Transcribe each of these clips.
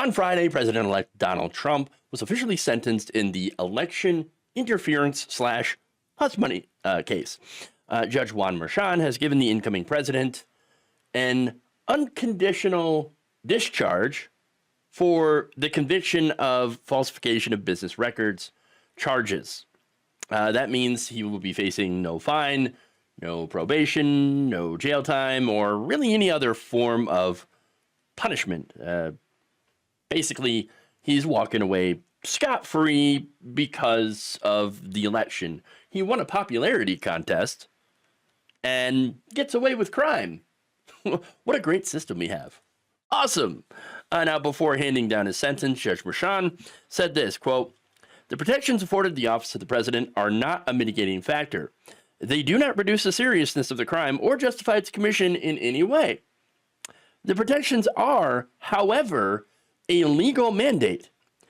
On Friday, President-elect Donald Trump was officially sentenced in the election interference / hush money case. Judge Juan Merchan has given the incoming president an unconditional discharge for the conviction of falsification of business records charges. That means he will be facing no fine, no probation, no jail time, or really any other form of punishment. Basically, he's walking away scot-free because of the election. He won a popularity contest and gets away with crime. What a great system we have. Awesome. Now, before handing down his sentence, Judge Merchan said this, quote, "The protections afforded the office of the president are not a mitigating factor. They do not reduce the seriousness of the crime or justify its commission in any way. The protections are, however, a legal mandate,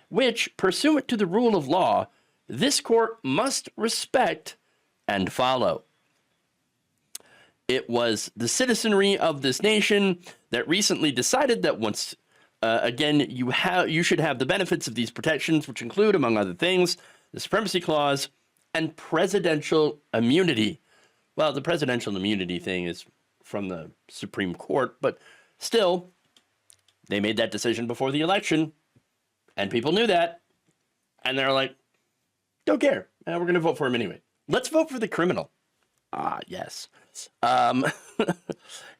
which, pursuant to the rule of law, this court must respect and follow. It was the citizenry of this nation that recently decided that once again you should have the benefits of these protections, which include, among other things, the Supremacy Clause and presidential immunity." Well, the presidential immunity thing is from the Supreme Court, but still, they made that decision before the election, and people knew that, and they're like, don't care, we're going to vote for him anyway. Let's vote for the criminal. Ah, yes.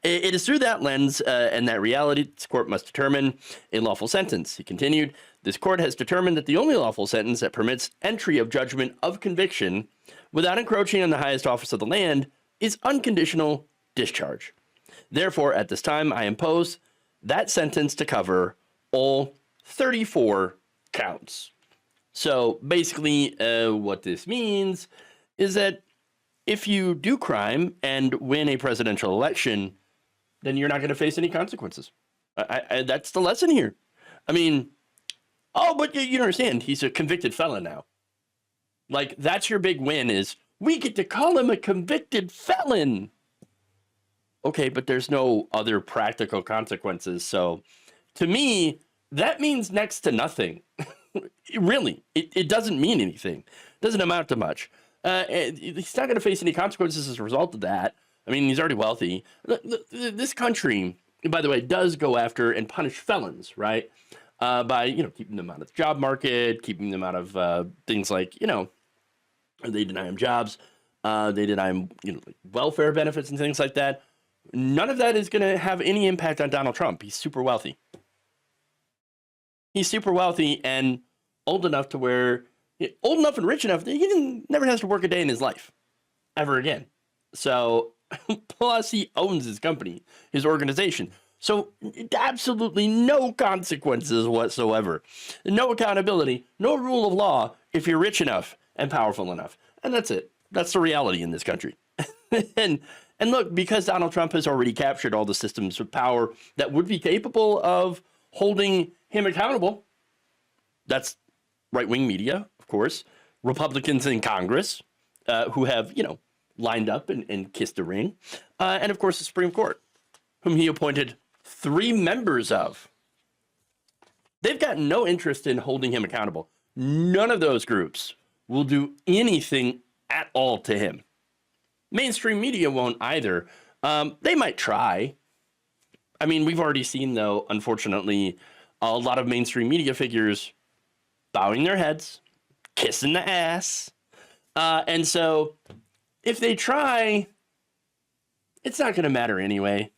It is through that lens and that reality this court must determine a lawful sentence. He continued, "This court has determined that the only lawful sentence that permits entry of judgment of conviction without encroaching on the highest office of the land is unconditional discharge. Therefore, at this time, I impose that sentence to cover all 34 counts." So basically, what this means is that if you do crime and win a presidential election, then you're not going to face any consequences. That's the lesson here. I mean, oh, but you don't understand. He's a convicted felon now. Like, that's your big win is we get to call him a convicted felon. Okay, but there's no other practical consequences. So to me, that means next to nothing. Really, it doesn't mean anything. It doesn't amount to much. He's not going to face any consequences as a result of that. I mean, he's already wealthy. This country, by the way, does go after and punish felons, right? By, keeping them out of the job market, keeping them out of things like, they deny them jobs. They deny them, like welfare benefits and things like that. None of that is going to have any impact on Donald Trump. He's super wealthy. He's super wealthy and old enough to where, old enough and rich enough that he never has to work a day in his life ever again. So, plus he owns his company, his organization. So absolutely no consequences whatsoever. No accountability, no rule of law if you're rich enough and powerful enough. And that's it. That's the reality in this country. and look, because Donald Trump has already captured all the systems of power that would be capable of holding him accountable, that's right-wing media, of course, Republicans in Congress who have, lined up and kissed the ring, and of course the Supreme Court, whom he appointed 3 members of. They've got no interest in holding him accountable. None of those groups will do anything at all to him. Mainstream media won't either. They might try. I mean, we've already seen, though, unfortunately, a lot of mainstream media figures bowing their heads, kissing the ass. And so if they try, it's not going to matter anyway.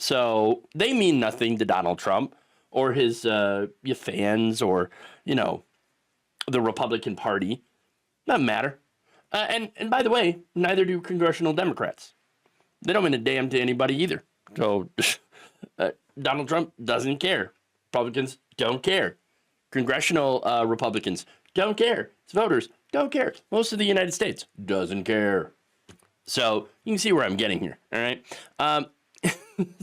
So they mean nothing to Donald Trump or his fans or, the Republican Party. Doesn't matter. And by the way, neither do congressional Democrats. They don't mean a damn to anybody either. So Donald Trump doesn't care. Republicans don't care. Congressional Republicans don't care. His voters don't care. Most of the United States doesn't care. So you can see where I'm getting here. All right.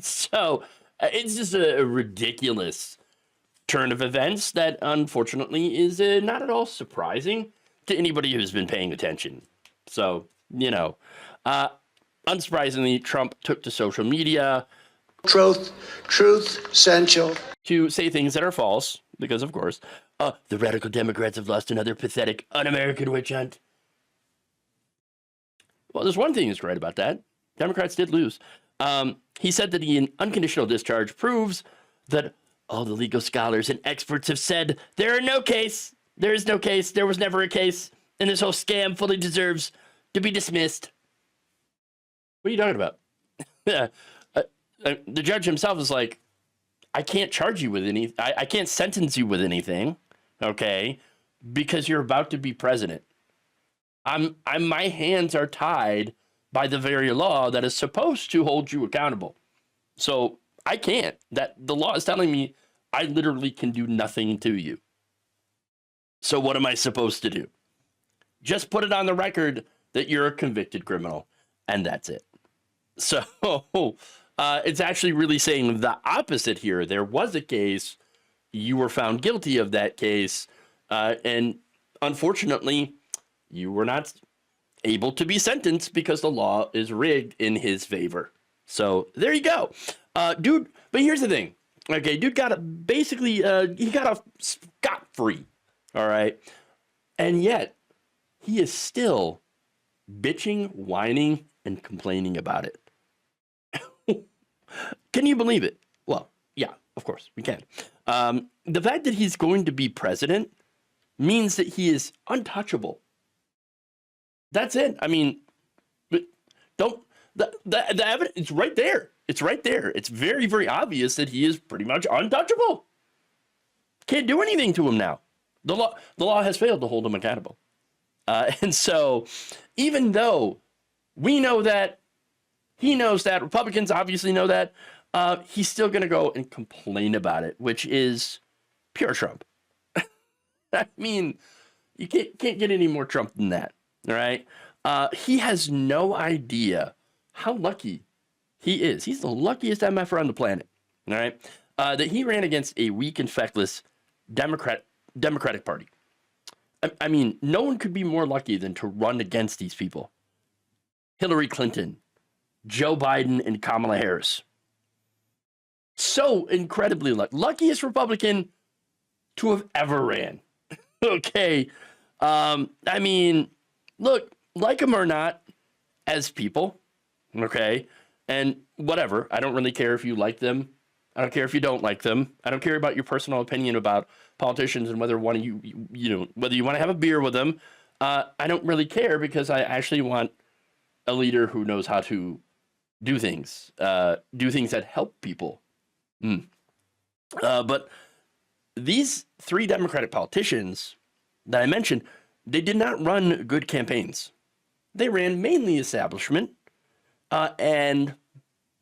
So it's just a ridiculous turn of events that unfortunately is not at all surprising to anybody who's been paying attention. So, unsurprisingly, Trump took to social media Truth essential. To say things that are false, because of course, the radical Democrats have lost another pathetic, un-American witch hunt. Well, there's one thing that's right about that. Democrats did lose. He said that the unconditional discharge proves that all the legal scholars and experts have said there is no case, there was never a case, and this whole scam fully deserves to be dismissed. What are you talking about? Yeah, the judge himself is like, I can't charge you with any, I can't sentence you with anything, okay, because you're about to be president. My hands are tied by the very law that is supposed to hold you accountable. So I can't. That the law is telling me I literally can do nothing to you. So what am I supposed to do? Just put it on the record that you're a convicted criminal, and that's it. So it's actually really saying the opposite here. There was a case, you were found guilty of that case, and unfortunately, you were not able to be sentenced because the law is rigged in his favor. So there you go. Dude, but here's the thing. Okay, dude got basically, he got off scot-free, all right? And yet, he is still bitching, whining, and complaining about it. Can you believe it? Well, yeah, of course, we can. The fact that he's going to be president means that he is untouchable. That's it. I mean, the evidence, it's right there. It's right there. It's very, very obvious that he is pretty much untouchable. Can't do anything to him now. The law has failed to hold him accountable. And so, even though we know that, he knows that, Republicans obviously know that, he's still going to go and complain about it, which is pure Trump. I mean, you can't get any more Trump than that, all right? He has no idea how lucky he is. He's the luckiest MFer on the planet, all right? That he ran against a weak and feckless Democratic Party. I mean, no one could be more lucky than to run against these people. Hillary Clinton, Joe Biden, and Kamala Harris. So incredibly luckiest Republican to have ever ran. Okay. I mean, look, like them or not, as people, okay, and whatever. I don't really care if you like them. I don't care if you don't like them. I don't care about your personal opinion about politicians and whether whether you want to have a beer with them. I don't really care because I actually want a leader who knows how to do things that help people. But these three Democratic politicians that I mentioned, they did not run good campaigns. They ran mainly establishment, and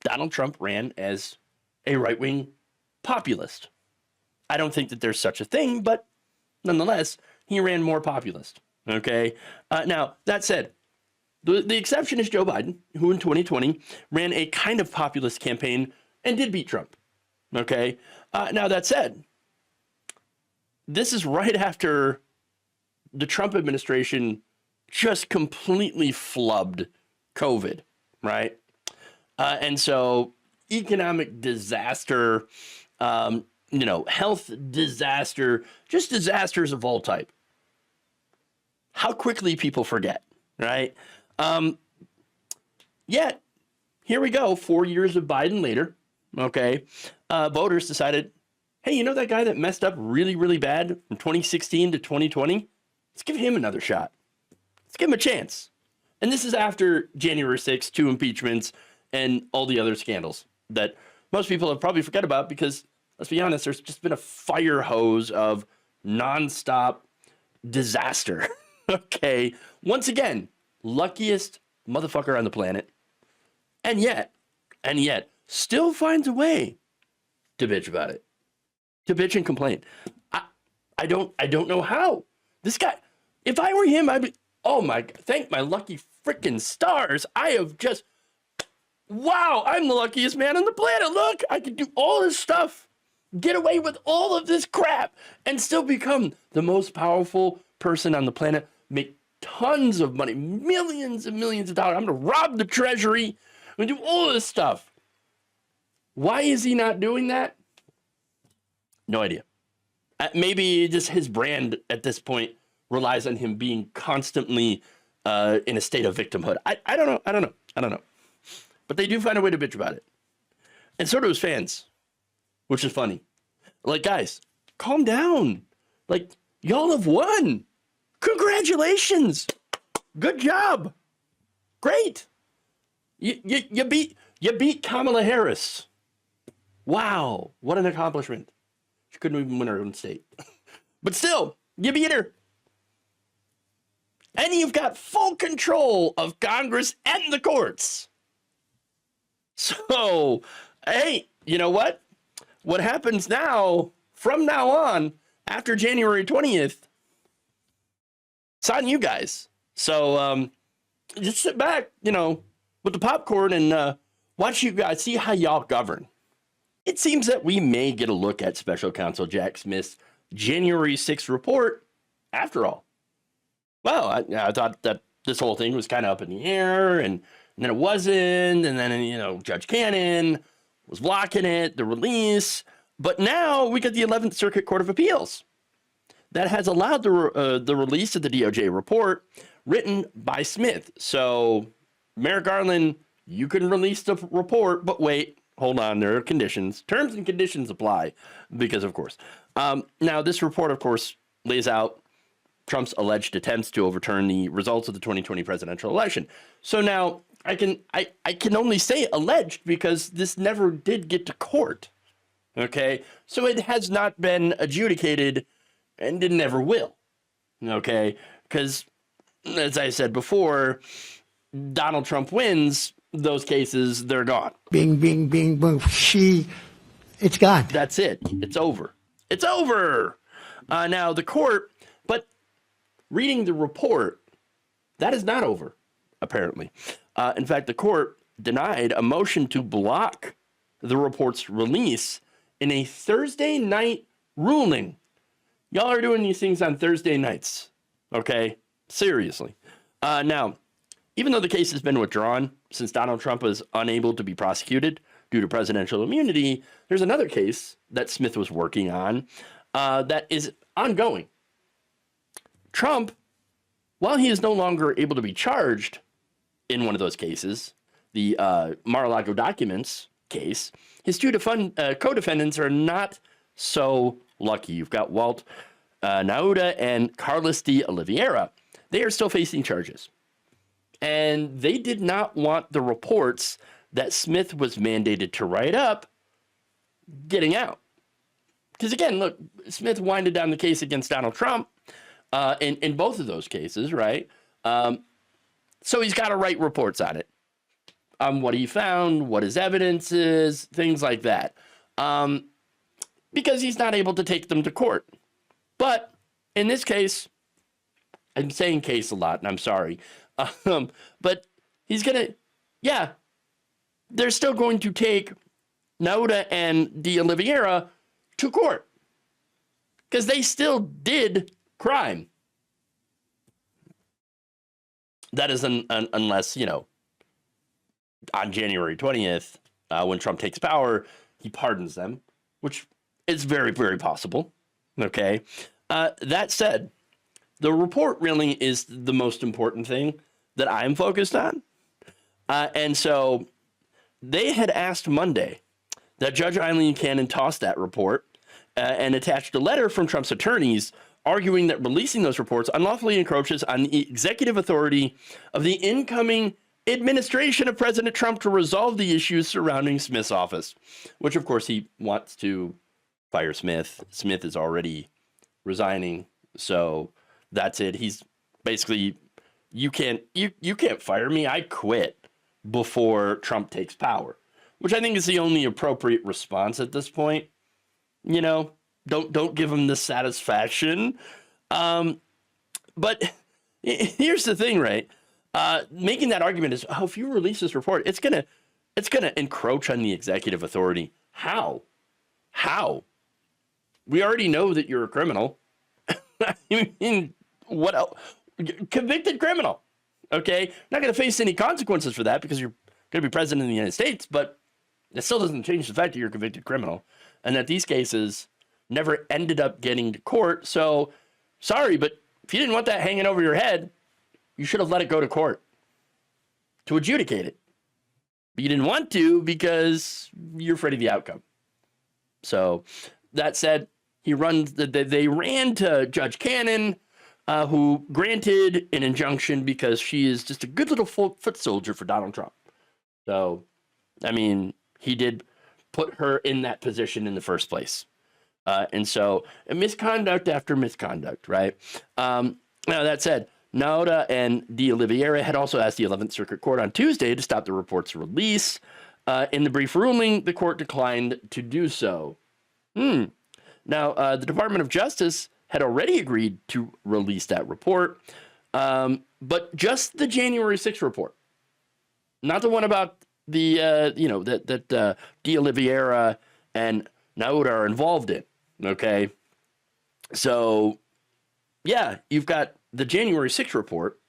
Donald Trump ran as a right-wing populist. I don't think that there's such a thing, but nonetheless, he ran more populist. Okay. Now, that said, the exception is Joe Biden, who in 2020 ran a kind of populist campaign and did beat Trump. Okay. Now, that said, this is right after the Trump administration just completely flubbed COVID, right? And so economic disaster, health disaster, just disasters of all type. How quickly people forget, right? Yet, here we go, 4 years of Biden later, okay, voters decided, hey, you know that guy that messed up really, really bad from 2016 to 2020? Let's give him another shot. Let's give him a chance. And this is after January 6th, 2 impeachments, and all the other scandals that most people have probably forgot about because, let's be honest, there's just been a fire hose of nonstop disaster. Okay, once again, luckiest motherfucker on the planet, and yet, still finds a way to bitch about it, to bitch and complain. I don't know how. This guy, if I were him, I'd be, thank my lucky freaking stars. I have just, wow, I'm the luckiest man on the planet. Look, I can do all this stuff, get away with all of this crap, and still become the most powerful person on the planet, make tons of money, millions and millions of dollars. I'm going to rob the treasury. I'm going to do all this stuff. Why is he not doing that? No idea. Maybe just his brand at this point relies on him being constantly in a state of victimhood. I don't know. But they do find a way to bitch about it. And so do his fans, which is funny. Like, guys, calm down. Like, y'all have won. Congratulations. Good job. Great. You beat Kamala Harris. Wow, what an accomplishment. She couldn't even win her own state. But still, you beat her. And you've got full control of Congress and the courts. So, hey, you know what? What happens now, from now on, after January 20th, it's on you guys. So, just sit back, with the popcorn and watch you guys see how y'all govern. It seems that we may get a look at Special Counsel Jack Smith's January 6th report after all. Well, I thought that this whole thing was kind of up in the air, and then it wasn't, and then, Judge Cannon was blocking it, the release. But now we get the 11th Circuit Court of Appeals that has allowed the release of the DOJ report written by Smith. So, Merrick Garland, you can release the report, but wait, hold on, there are conditions. Terms and conditions apply, because of course. Now, this report, of course, lays out Trump's alleged attempts to overturn the results of the 2020 presidential election. So now I can only say alleged because this never did get to court. Okay, so it has not been adjudicated, and it never will. Okay, because as I said before, Donald Trump wins those cases, they're gone. Bing, bing, bing, boom. It's gone. That's it. It's over. It's over. Now the court, but reading the report, that is not over, apparently. In fact, the court denied a motion to block the report's release in a Thursday night ruling. Y'all are doing these things on Thursday nights, okay? Seriously. Now, even though the case has been withdrawn since Donald Trump was unable to be prosecuted due to presidential immunity, there's another case that Smith was working on that is ongoing. Trump, while he is no longer able to be charged in one of those cases, the Mar-a-Lago documents case, his two co-defendants are not so lucky. You've got Walt Nauta and Carlos de Oliveira. They are still facing charges. And they did not want the reports that Smith was mandated to write up getting out. Because again, look, Smith winded down the case against Donald Trump in both of those cases, right? So he's got to write reports on it, on what he found, what his evidence is, things like that. Because he's not able to take them to court. But in this case, I'm saying case a lot, and I'm sorry. But he's going to, they're still going to take Nauta and de Oliveira to court. Because they still did crime. That is unless, on January 20th, when Trump takes power, he pardons them, which is very, very possible. Okay. That said, the report really is the most important thing that I'm focused on. And so they had asked Monday that Judge Eileen Cannon toss that report and attached a letter from Trump's attorneys arguing that releasing those reports unlawfully encroaches on the executive authority of the incoming administration of President Trump to resolve the issues surrounding Smith's office, which of course he wants to fire Smith. Smith is already resigning. So that's it. He's basically, you can't fire me. I quit before Trump takes power, which I think is the only appropriate response at this point. Don't give him the satisfaction. But here's the thing, right? Making that argument is, if you release this report, it's gonna encroach on the executive authority. How? We already know that you're a criminal. I mean, what else? Convicted criminal. Okay, not going to face any consequences for that because you're going to be president of the United States. But It still doesn't change the fact that you're a convicted criminal and that these cases never ended up getting to court. So, sorry, but if you didn't want that hanging over your head, you should have let it go to court to adjudicate it. But you didn't want to because you're afraid of the outcome. So, that said, they ran to Judge Cannon, who granted an injunction because she is just a good little foot soldier for Donald Trump. So, I mean, he did put her in that position in the first place. And so, misconduct after misconduct, right? Now, that said, Nauta and De Oliveira had also asked the 11th Circuit Court on Tuesday to stop the report's release. In the brief ruling, the court declined to do so. Now, the Department of Justice had already agreed to release that report, but just the January 6th report, not the one about the, that De Oliveira and Nauta are involved in, okay? So, yeah, you've got the January 6th report,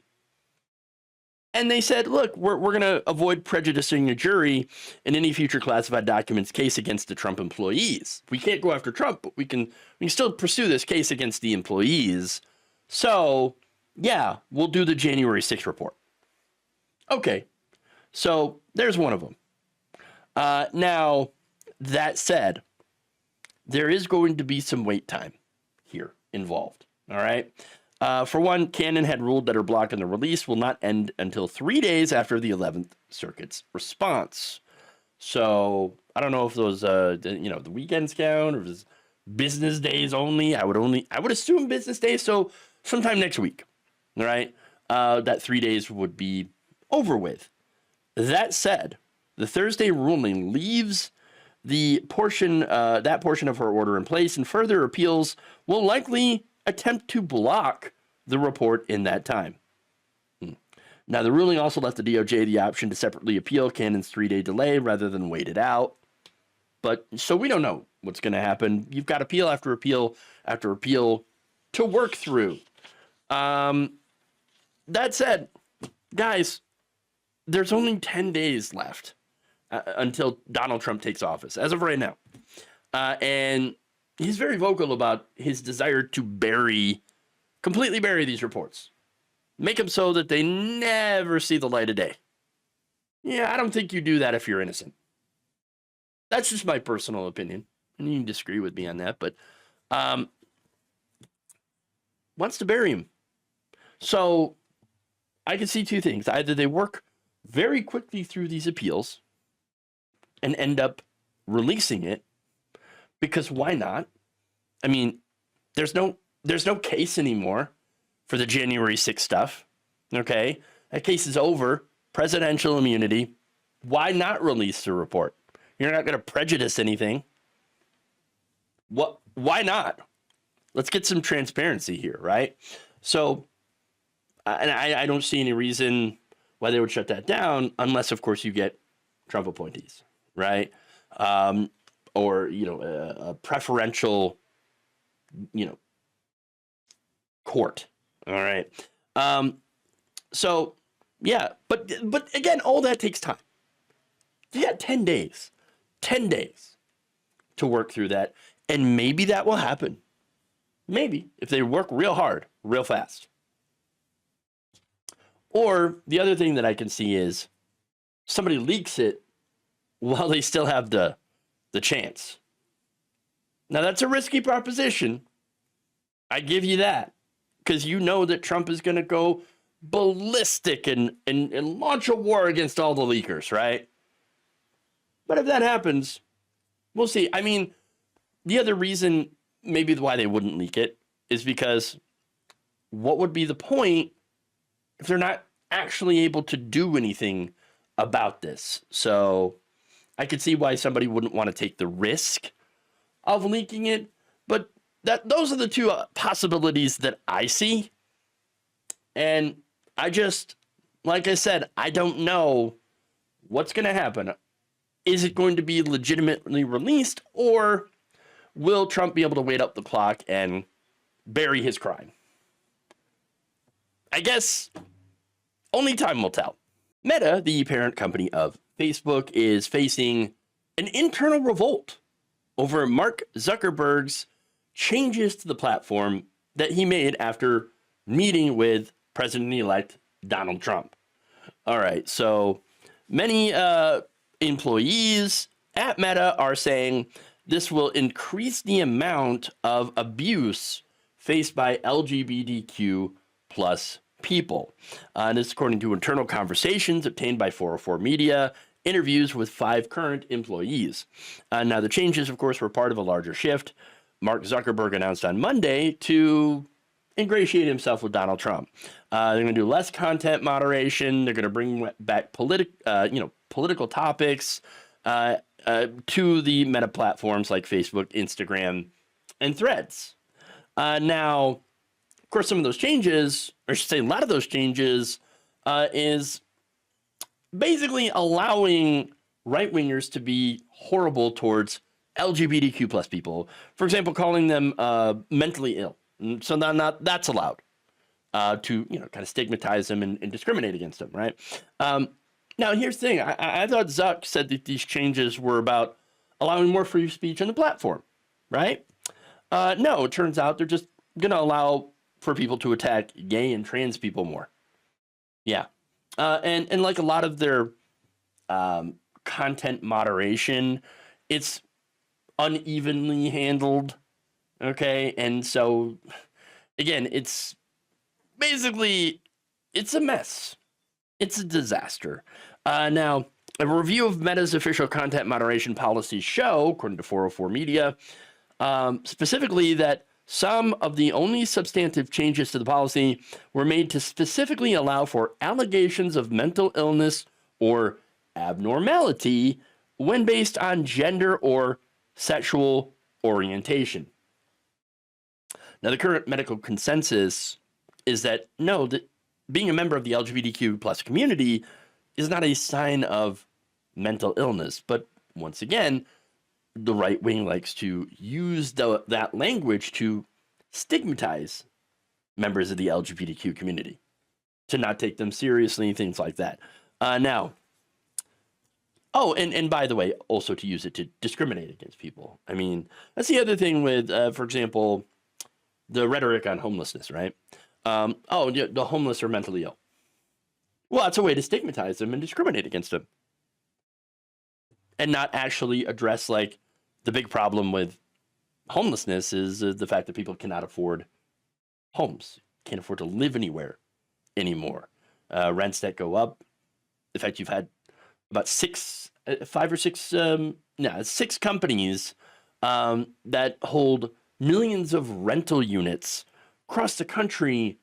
and they said, look, we're going to avoid prejudicing a jury in any future classified documents case against the Trump employees. We can't go after Trump, but we can still pursue this case against the employees. So, yeah, we'll do the January 6th report. Okay, so there's one of them. Now, that said, there is going to be some wait time here involved, all right? For one, Cannon had ruled that her block on the release will not end until 3 days after the 11th Circuit's response. So I don't know if those, the weekends count or if it's business days only. I would assume business days. So sometime next week, all right, that 3 days would be over with. That said, the Thursday ruling leaves that portion of her order in place, and further appeals will likely attempt to block the report in that time. Now, the ruling also left the DOJ the option to separately appeal Cannon's 3-day delay rather than wait it out. But so we don't know what's going to happen. You've got appeal after appeal after appeal to work through. That said, guys, there's only 10 days left until Donald Trump takes office, as of right now. And he's very vocal about his desire to completely bury these reports. Make them so that they never see the light of day. Yeah, I don't think you do that if you're innocent. That's just my personal opinion. And you can disagree with me on that, but wants to bury him. So I can see two things. Either they work very quickly through these appeals and end up releasing it, because why not? I mean, there's no case anymore for the January 6th stuff. Okay, that case is over. Presidential immunity. Why not release the report? You're not going to prejudice anything. What? Why not? Let's get some transparency here, right? So, and I don't see any reason why they would shut that down, unless, of course, you get Trump appointees, right? Or a preferential, court. All right. So yeah, but again, all that takes time. You got 10 days to work through that, and maybe that will happen. Maybe if they work real hard, real fast. Or the other thing that I can see is somebody leaks it while they still have the chance. Now, that's a risky proposition. I give you that, because you know that Trump is going to go ballistic and launch a war against all the leakers, right? But if that happens, we'll see. I mean, the other reason maybe why they wouldn't leak it is because what would be the point if they're not actually able to do anything about this? So I could see why somebody wouldn't want to take the risk of leaking it, but those are the two possibilities that I see. And I just, like I said, I don't know what's going to happen. Is it going to be legitimately released, or will Trump be able to wait up the clock and bury his crime? I guess only time will tell. Meta, the parent company of Facebook, is facing an internal revolt over Mark Zuckerberg's changes to the platform that he made after meeting with President-elect Donald Trump. All right, so many employees at Meta are saying this will increase the amount of abuse faced by LGBTQ plus people. And this is according to internal conversations obtained by 404 Media, interviews with 5 current employees. Now, the changes, of course, were part of a larger shift Mark Zuckerberg announced on Monday to ingratiate himself with Donald Trump. They're going to do less content moderation. They're going to bring back political topics to the Meta platforms like Facebook, Instagram, and Threads. Now, of course, some of those changes, or I should say a lot of those changes, is basically allowing right-wingers to be horrible towards LGBTQ plus people. For example, calling them mentally ill. So that's allowed to kind of stigmatize them and discriminate against them, right? Now, here's the thing. I thought Zuck said that these changes were about allowing more free speech on the platform, right? No, it turns out they're just going to allow for people to attack gay and trans people more. Yeah. And like a lot of their content moderation, it's unevenly handled. Okay. And so, again, it's basically, it's a mess. It's a disaster. Now, a review of Meta's official content moderation policies show, according to 404 Media, specifically that some of the only substantive changes to the policy were made to specifically allow for allegations of mental illness or abnormality when based on gender or sexual orientation. Now, the current medical consensus is that no, that being a member of the LGBTQ plus community is not a sign of mental illness. But once again, the right wing likes to use that language to stigmatize members of the LGBTQ community, to not take them seriously, things like that. Now, and by the way, also to use it to discriminate against people. I mean, that's the other thing with, for example, the rhetoric on homelessness, right? The homeless are mentally ill. Well, that's a way to stigmatize them and discriminate against them, and not actually address like the big problem with homelessness is the fact that people cannot afford homes, can't afford to live anywhere anymore. Rents that go up. In fact, you've had about 6 companies that hold millions of rental units across the country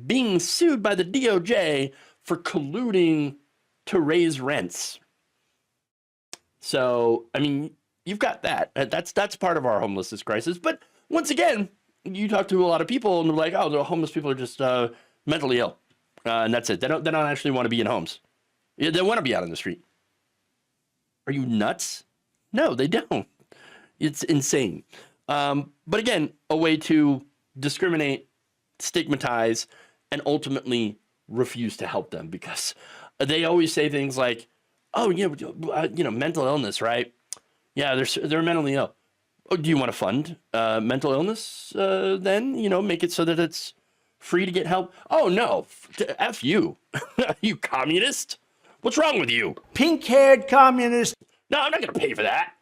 being sued by the DOJ for colluding to raise rents. So, I mean, you've got that. That's part of our homelessness crisis. But once again, you talk to a lot of people and they're like, oh, the homeless people are just mentally ill. And that's it. They don't actually want to be in homes. They want to be out on the street. Are you nuts? No, they don't. It's insane. But again, a way to discriminate, stigmatize, and ultimately refuse to help them, because they always say things like, oh, yeah, mental illness, right? Yeah, they're mentally ill. Oh, do you want to fund mental illness then? Make it so that it's free to get help? Oh, no. F you. You communist. What's wrong with you? Pink-haired communist. No, I'm not going to pay for that.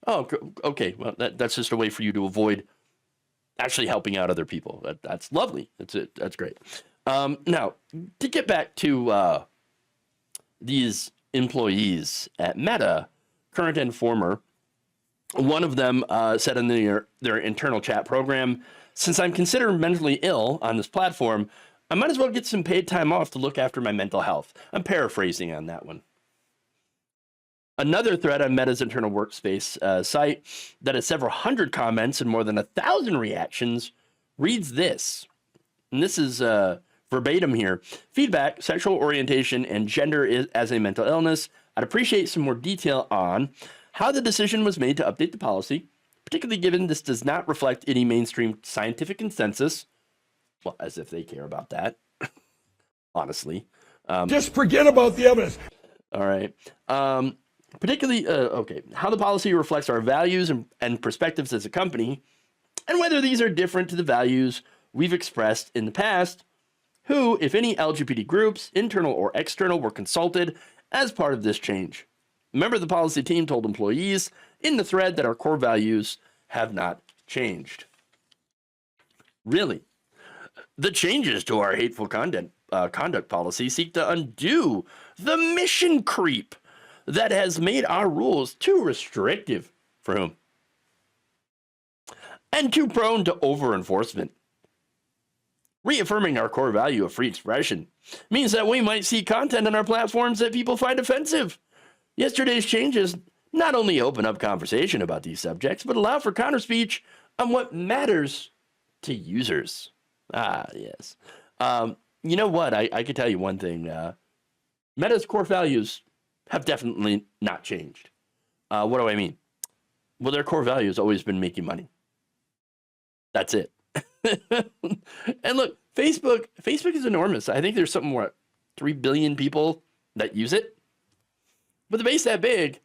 Oh, okay. Well, that's just a way for you to avoid actually helping out other people. That's lovely. That's great. Now, to get back to these employees at Meta, current and former, one of them said in their internal chat program, since I'm considered mentally ill on this platform, I might as well get some paid time off to look after my mental health. I'm paraphrasing on that one. Another thread on Meta's internal workspace site that has several hundred comments and more than 1,000 reactions reads this. And this is verbatim here. Feedback, sexual orientation, and gender as a mental illness. I'd appreciate some more detail on how the decision was made to update the policy, particularly given this does not reflect any mainstream scientific consensus. Well, as if they care about that, honestly. Just forget about the evidence. All right. particularly, how the policy reflects our values and perspectives as a company, and whether these are different to the values we've expressed in the past. Who, if any, LGBT groups, internal or external, were consulted as part of this change? A member of the policy team told employees in the thread that our core values have not changed. Really? The changes to our hateful conduct policy seek to undo the mission creep that has made our rules too restrictive for whom? And too prone to over-enforcement. Reaffirming our core value of free expression means that we might see content on our platforms that people find offensive. Yesterday's changes not only open up conversation about these subjects, but allow for counter speech on what matters to users. Ah, yes. You know what? I could tell you one thing. Meta's core values have definitely not changed. What do I mean? Well, their core value has always been making money. That's it. And look, Facebook is enormous. I think there's something more 3 billion people that use it. With a base that big,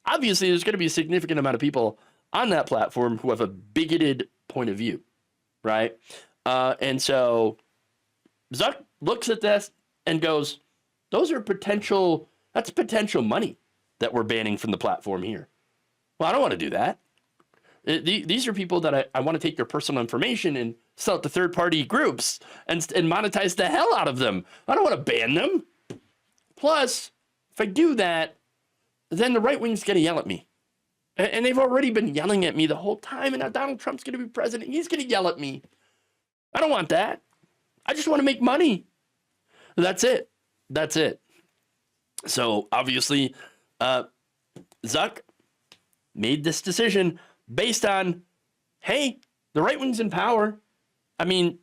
obviously there's going to be a significant amount of people on that platform who have a bigoted point of view, right? And so Zuck looks at this and goes, that's potential money that we're banning from the platform here. Well, I don't want to do that. These are people that I want to take their personal information and sell it to third-party groups and monetize the hell out of them. I don't want to ban them. Plus, if I do that, then the right wing's going to yell at me. And they've already been yelling at me the whole time, and now Donald Trump's going to be president. He's going to yell at me. I don't want that. I just want to make money. That's it. So, obviously, Zuck made this decision based on, hey, the right wing's in power. I mean,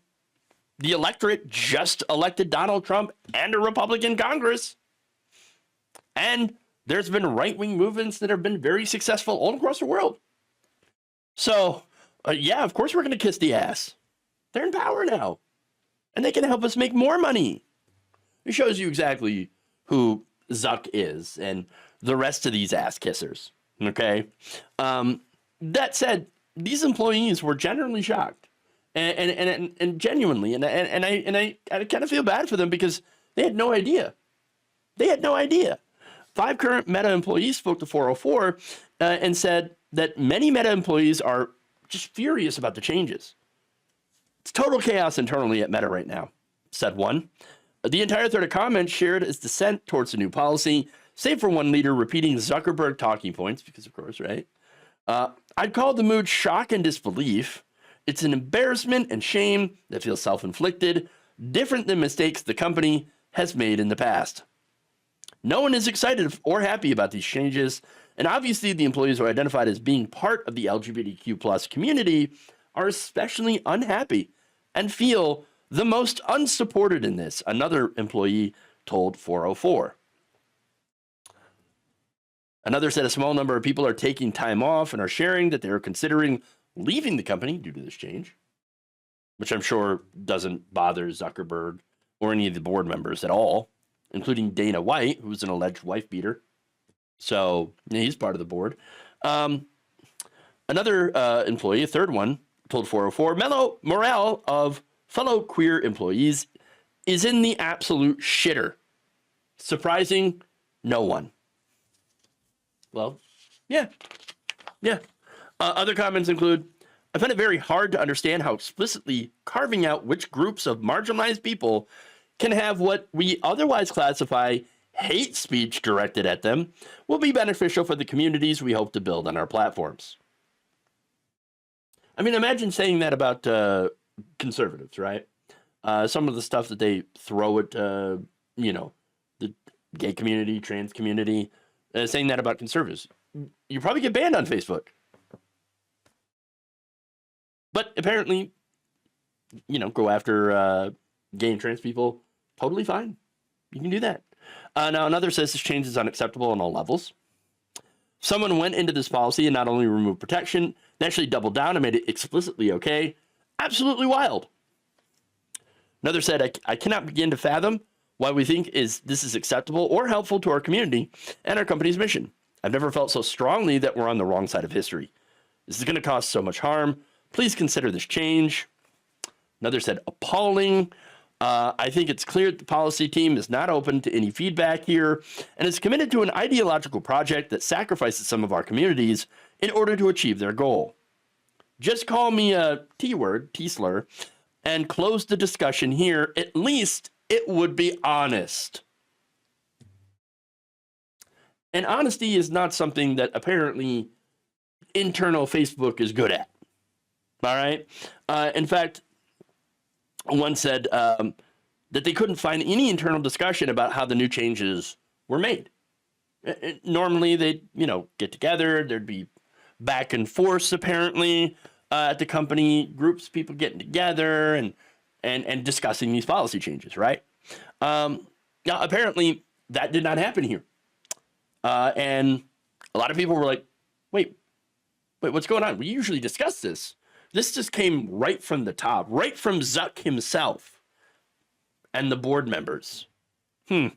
the electorate just elected Donald Trump and a Republican Congress. And there's been right-wing movements that have been very successful all across the world. So, yeah, of course we're going to kiss the ass. They're in power now. And they can help us make more money. It shows you exactly who Zuck is and the rest of these ass kissers. Okay? That said, these employees were generally shocked and genuinely, and I kind of feel bad for them because they had no idea. 5 current Meta employees spoke to 404 and said that many Meta employees are just furious about the changes. It's total chaos internally at Meta right now, said one. The entire thread of comments shared its dissent towards the new policy, save for one leader repeating Zuckerberg talking points, because of course, right? I'd call the mood shock and disbelief. It's an embarrassment and shame that feels self-inflicted, different than mistakes the company has made in the past. No one is excited or happy about these changes, and obviously the employees who are identified as being part of the LGBTQ plus community are especially unhappy and feel the most unsupported in this, another employee told 404. Another said a small number of people are taking time off and are sharing that they are considering leaving the company due to this change, which I'm sure doesn't bother Zuckerberg or any of the board members at all, including Dana White, who's an alleged wife beater. So yeah, he's part of the board. Another employee, a third one, told 404, morale of fellow queer employees is in the absolute shitter. Surprising no one. Well, yeah. Other comments include, I find it very hard to understand how explicitly carving out which groups of marginalized people can have what we otherwise classify hate speech directed at them will be beneficial for the communities we hope to build on our platforms. I mean, imagine saying that about conservatives, right? Some of the stuff that they throw at, the gay community, trans community, saying that about conservatives. You probably get banned on Facebook. But apparently, go after gay and trans people, totally fine. You can do that. Now, another says this change is unacceptable on all levels. Someone went into this policy and not only removed protection, they actually doubled down and made it explicitly okay. Absolutely wild. Another said, I cannot begin to fathom why we think this is acceptable or helpful to our community and our company's mission. I've never felt so strongly that we're on the wrong side of history. This is going to cause so much harm. Please consider this change. Another said, appalling. I think it's clear that the policy team is not open to any feedback here and is committed to an ideological project that sacrifices some of our communities in order to achieve their goal. Just call me a T-word, T-slur, and close the discussion here. At least it would be honest. And honesty is not something that apparently internal Facebook is good at. All right. In fact, one said that they couldn't find any internal discussion about how the new changes were made. Normally, they'd, get together. There'd be back and forth, apparently, at the company, groups, people getting together and discussing these policy changes, right? Now, apparently, that did not happen here. And a lot of people were like, wait, what's going on? We usually discuss this. This just came right from the top, right from Zuck himself and the board members. In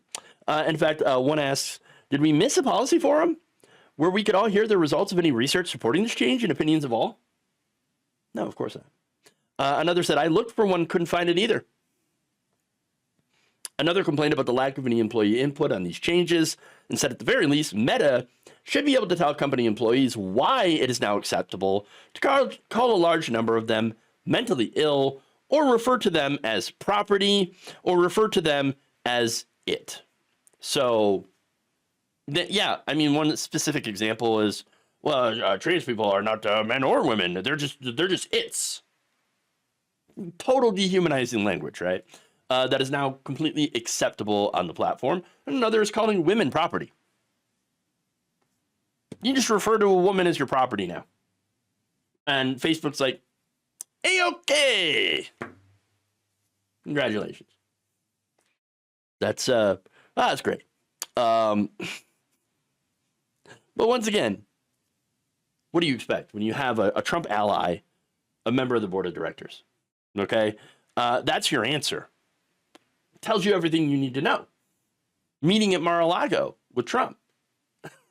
fact, one asks, did we miss a policy forum where we could all hear the results of any research supporting this change and opinions of all? No, of course not. Another said, I looked for one, couldn't find it either. Another complained about the lack of any employee input on these changes and said, at the very least, Meta should be able to tell company employees why it is now acceptable to call a large number of them mentally ill or refer to them as property or refer to them as it. So, yeah, I mean, one specific example is, well, trans people are not men or women. They're just its. Total dehumanizing language, right? That is now completely acceptable on the platform. And another is calling women property. You just refer to a woman as your property now. And Facebook's like, A-okay. Congratulations. That's great. But once again, what do you expect when you have a Trump ally, a member of the board of directors? Okay? That's your answer. Tells you everything you need to know. Meeting at Mar-a-Lago with Trump.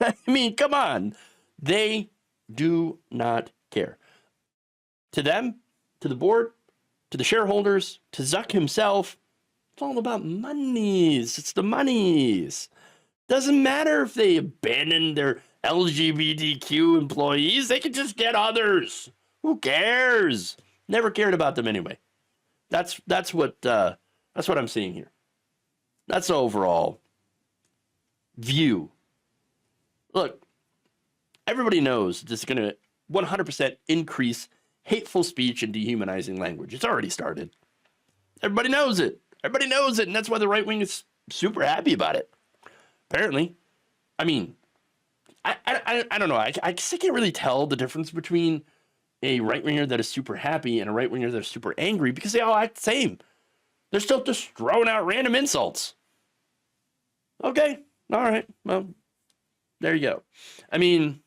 I mean, come on. They do not care. To them, to the board, to the shareholders, to Zuck himself, it's all about monies. It's the monies. Doesn't matter if they abandon their LGBTQ employees. They can just get others. Who cares? Never cared about them anyway. That's what I'm seeing here. That's the overall view. Look, everybody knows this is going to 100% increase hateful speech and dehumanizing language. It's already started. Everybody knows it. Everybody knows it, and that's why the right wing is super happy about it. Apparently. I mean, I don't know. I can't really tell the difference between a right-winger that is super happy and a right-winger that is super angry because they all act the same. They're still just throwing out random insults. Okay. All right. Well, there you go. I mean,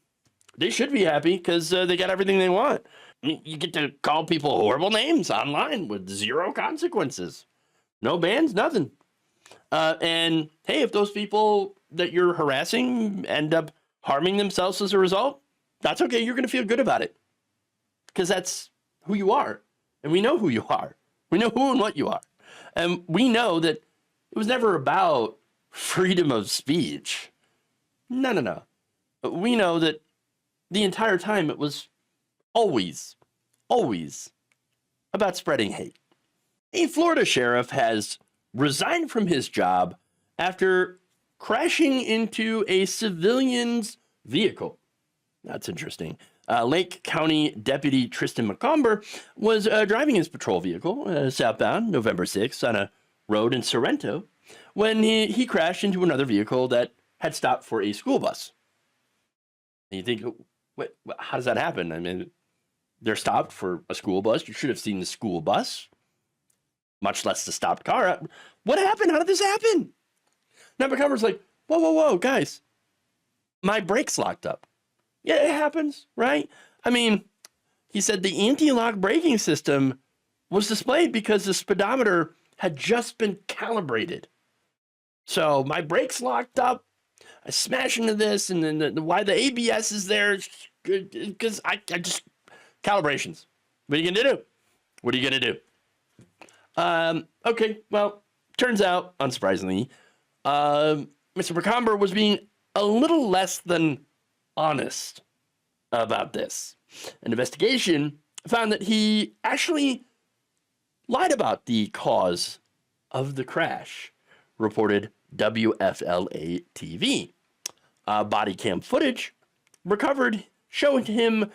they should be happy because they got everything they want. I mean, you get to call people horrible names online with zero consequences. No bans, nothing. And hey, if those people that you're harassing end up harming themselves as a result, that's okay. You're going to feel good about it because that's who you are. And we know who you are. We know who and what you are. And we know that it was never about freedom of speech. No. But we know that the entire time it was always about spreading hate. A Florida sheriff has resigned from his job after crashing into a civilian's vehicle. That's interesting. Lake County Deputy Tristan McComber was driving his patrol vehicle southbound November 6th on a road in Sorrento when he crashed into another vehicle that had stopped for a school bus. And you think, how does that happen? I mean, they're stopped for a school bus. You should have seen the school bus, much less the stopped car. What happened? How did this happen? Now McComber's like, whoa, guys, my brakes locked up. Yeah, it happens, right? I mean, he said the anti-lock braking system was displayed because the speedometer had just been calibrated. So my brakes locked up. I smash into this, and then why the ABS is there, because I just, calibrations. What are you gonna do? What are you gonna do? Okay, well, turns out, unsurprisingly, Mr. Macomber was being a little less than honest about this. An investigation found that he actually lied about the cause of the crash, reported WFLA TV. Body cam footage recovered showed him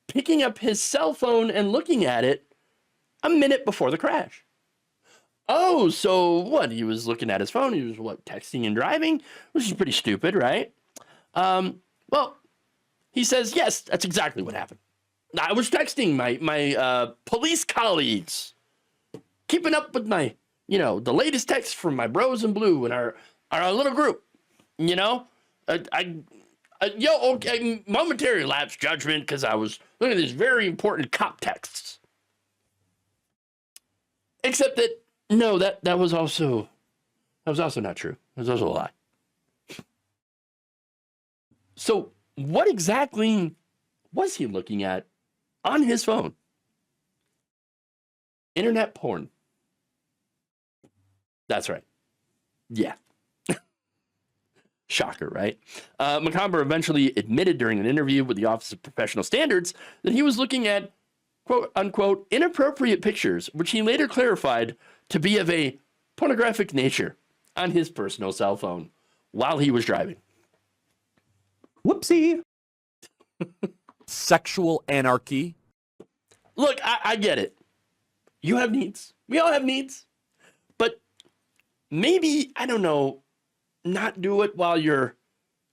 picking up his cell phone and looking at it a minute before the crash. Oh, so what? He was looking at his phone. He was, what, texting and driving? Which is pretty stupid, right? Well, he says, yes, that's exactly what happened. I was texting my police colleagues, keeping up with my, the latest text from my bros in blue and our little group, okay, momentary lapse judgment because I was looking at these very important cop texts. Except that, no, that was also not true. It was also a lie. So what exactly was he looking at on his phone? Internet porn. That's right. Yeah. Shocker, right? Macomber eventually admitted during an interview with the Office of Professional Standards that he was looking at, quote unquote, inappropriate pictures, which he later clarified to be of a pornographic nature on his personal cell phone while he was driving. Whoopsie. Sexual anarchy. Look, I get it. You have needs. We all have needs. But maybe, I don't know, not do it while you're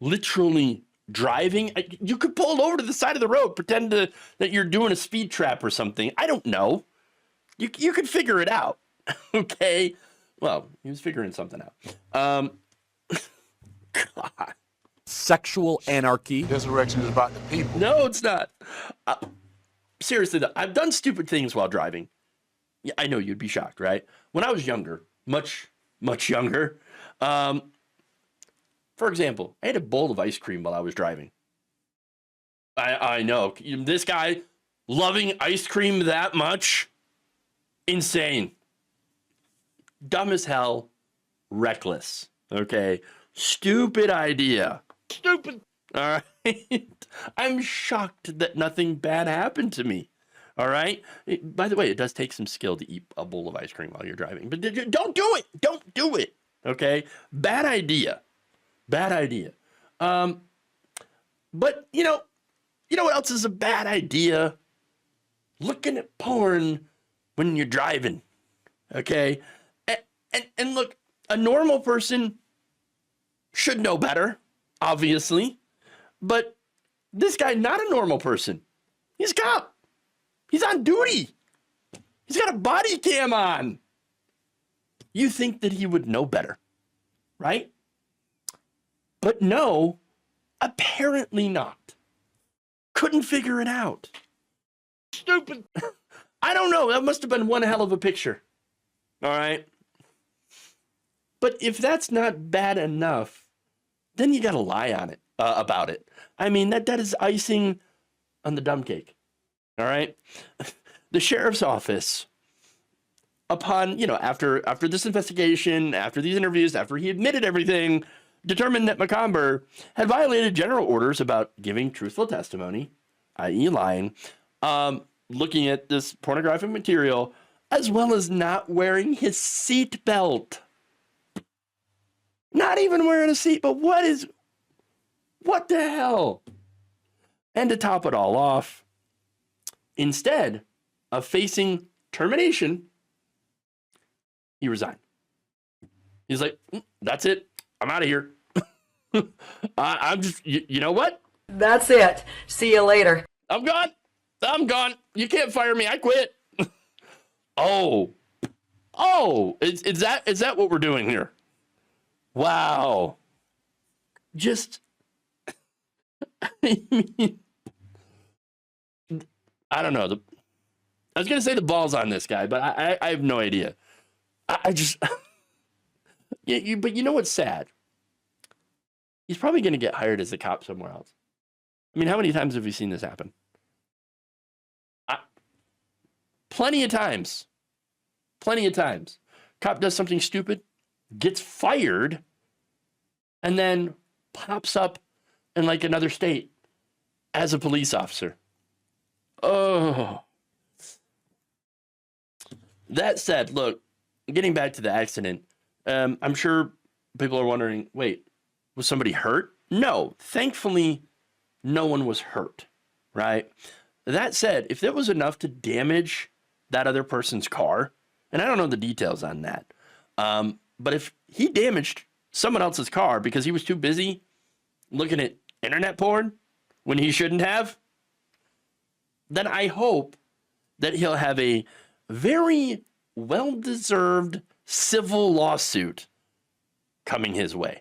literally driving. You could pull over to the side of the road, pretend that you're doing a speed trap or something. I don't know. You could figure it out. Okay. Well, he was figuring something out. God. Sexual anarchy. Resurrection is about the people. No, it's not. Seriously, though, I've done stupid things while driving. Yeah, I know you'd be shocked, right? When I was younger, much, much younger, for example, I had a bowl of ice cream while I was driving. I know. This guy loving ice cream that much? Insane. Dumb as hell. Reckless. Okay? Stupid idea. Stupid. All right? I'm shocked that nothing bad happened to me. All right? By the way, it does take some skill to eat a bowl of ice cream while you're driving. But don't do it. Don't do it. Okay? Bad idea. Bad idea. But, you know what else is a bad idea? Looking at porn when you're driving. Okay? And look, a normal person should know better, obviously. But this guy, not a normal person. He's a cop. He's on duty. He's got a body cam on. You think that he would know better, right? But no, apparently not. Couldn't figure it out. Stupid. I don't know. That must have been one hell of a picture. All right. But if that's not bad enough, then you got to lie on it, about it. I mean, that is icing on the dumb cake. All right. The sheriff's office, upon, after this investigation, after these interviews, after he admitted everything, determined that Macomber had violated general orders about giving truthful testimony, i.e. lying, looking at this pornographic material, as well as not wearing his seatbelt. Not even wearing a seatbelt. What the hell? And to top it all off, instead of facing termination, he resigned. He's like, that's it. I'm out of here. I'm just, you know what? That's it. See you later. I'm gone. You can't fire me. I quit. Oh, is that what we're doing here? Wow. Just, I mean, I don't know. I was going to say the ball's on this guy, but I have no idea. I just, but you know what's sad? he's probably going to get hired as a cop somewhere else. I mean, how many times have we seen this happen? Plenty of times. Plenty of times. Cop does something stupid, gets fired, and then pops up in like another state as a police officer. Oh. That said, look, getting back to the accident, I'm sure people are wondering, wait, was somebody hurt? No, thankfully, no one was hurt, right? That said, if that was enough to damage that other person's car, and I don't know the details on that, but if he damaged someone else's car because he was too busy looking at internet porn when he shouldn't have, then I hope that he'll have a very well-deserved civil lawsuit coming his way.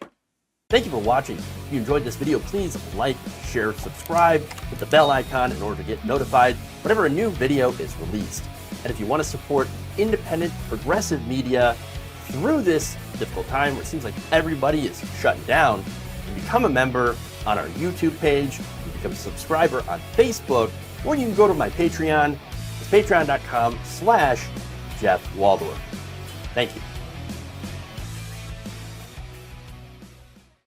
Thank you for watching. If you enjoyed this video, please like, share, subscribe, hit the bell icon in order to get notified whenever a new video is released. And if you want to support independent, progressive media through this difficult time where it seems like everybody is shutting down, you can become a member on our YouTube page, you can become a subscriber on Facebook, or you can go to my Patreon. It's patreon.com/Jeff Waldorf. Thank you.